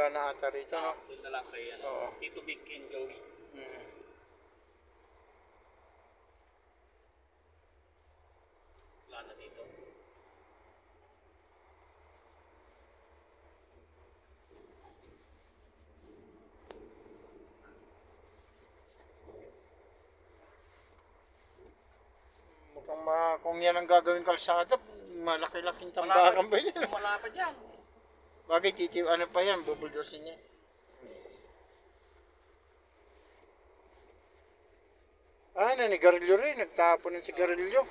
Wala na ata rito, no? Doon na lang kay Oo. Tito Vic and Joey. Wala na dito. Mukhang kung yan ang gagawin kalsada, malaki-laking tambakan ba yan? Wala pa dyan. Bakit ano pa yan, bubuldosin niya. Ah, nanigarilyo rin, nagtapon ng sigarilyo.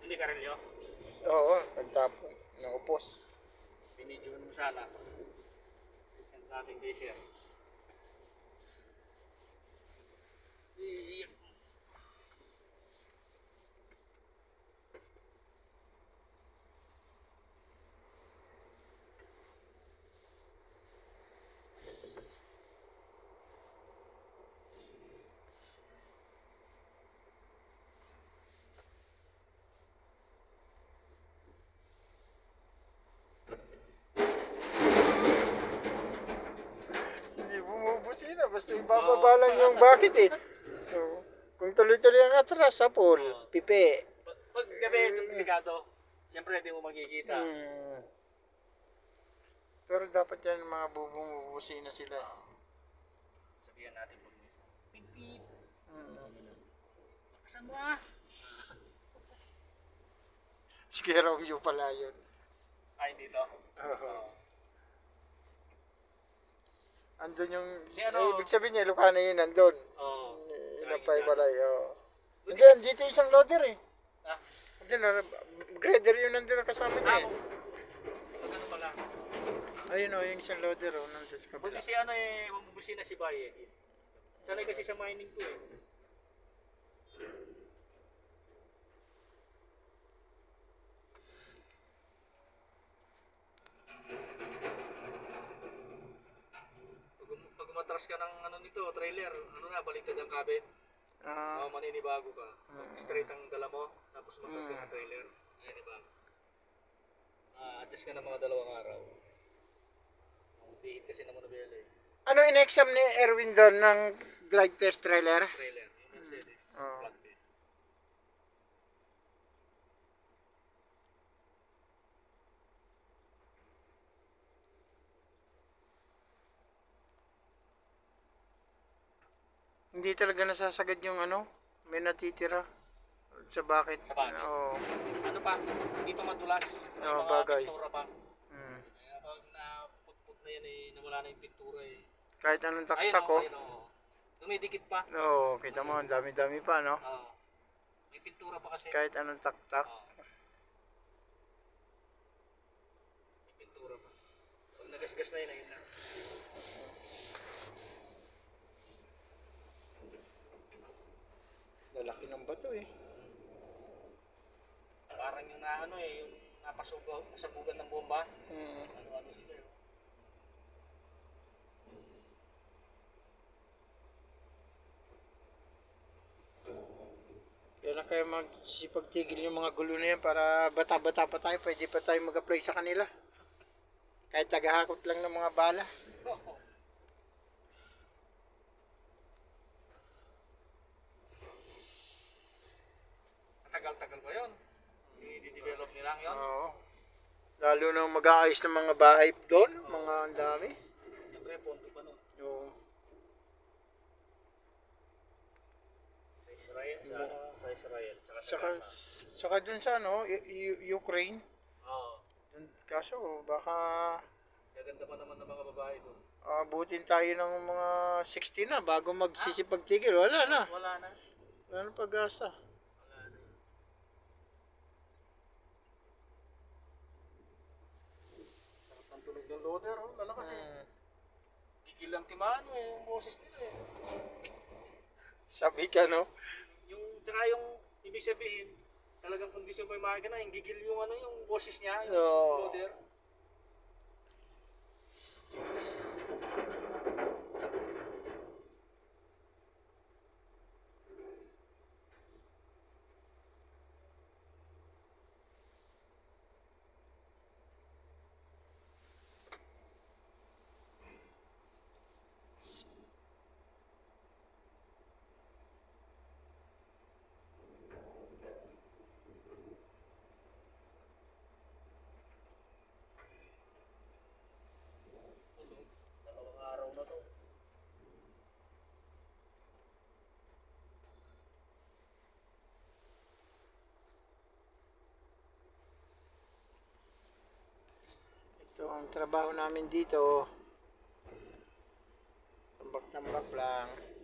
Hindi karilyo. Oo, nagtapon ng upos. Binidyoan mo sana. Send natin kay share. Hindi bumubusina, basta ibababa lang yung bakit eh. So, kung tuloy-tuloy ang atras, sapol, pipe. Pag gabi, delikado. Siyempre, hindi mo makikita. Pero dapat yan mga bumubusina sila. Sabihan natin pag misa. Pipip. Saan mo ah? Sige, Romeo pala yun. Ay, dito. Andun yung, Si ano? ibig sabihin niya, Lucana yun, andun. Oo. Inapay balay, oo. Hindi, dito isang loader eh. Ah? Andun, grader yun nandun na kasama niya eh. So, ganun pala. Ayun o, yung isang loader o, nandun sa kabila. Buti si ano eh, mamubusina si Baye. Sanay kasi sa mining to eh. Pag umatras ka ng ano nito, trailer, ano na, baliktad ang kabin. Maninibago ka. Straight ang dala mo, tapos umatras ka ng trailer. Maninibago. Adjust ka ng mga 2 araw. Bihit kasi naman na biyala eh. Ano in-exam ni Erwin doon ng drag test trailer? Trailer, yung Mercedes, flatbed. Hindi talaga nasasagad yung ano, may natitira sa bakit. Sa bakit? Oo. Ano pa, hindi pa madulas. May Oo, mga bagay. pintura pa. Kaya pag naputput na yan eh, nawala na yung pintura eh. Kahit anong Ayun taktak ko. ayun o. Dumidikit pa. Oo, kita mo, ang dami-dami pa, no? Oo. May pintura pa kasi. Kahit anong taktak. Oo. May pintura pa. Pag nagasgas na yun, ayun na. Lalaki ng bato eh. Parang yung ano eh, yung nasabugan ng bomba. Ano-ano sila yun. Kaya na kaya magsipagtigil yung mga gulo na yan para bata-bata pa tayo, pwede pa tayo mag-apply sa kanila. Kahit tagahakot lang ng mga bala. Tagal-tagal ba yun? I-develop nila yun? Oo. Lalo na mag-aayos ng mga bahay doon, mga ang dami. Siyempre, ponto pa nun. Oo. Sa Israel, sa Israel, tsaka sa Saka, Gaza. saka dun sa ano, Ukraine. Oo. Kaso baka Gaganda pa naman ng mga babae doon. abutin tayo ng mga 60 na bago magsisipagtigil. Wala na. Wala na. Wala na pag-asa. Wala na. Sarap ng tunog ng loader, oh. Lala kasi. Gigil lang timano eh, yung boses nito eh. Sabi ka, no? Tsaka yung, ibig sabihin, talagang kondisyon pa yung makina, yung gigil yung ano, yung boses niya, yung Oo. loader. Ang trabaho namin dito, tambak-tambak lang.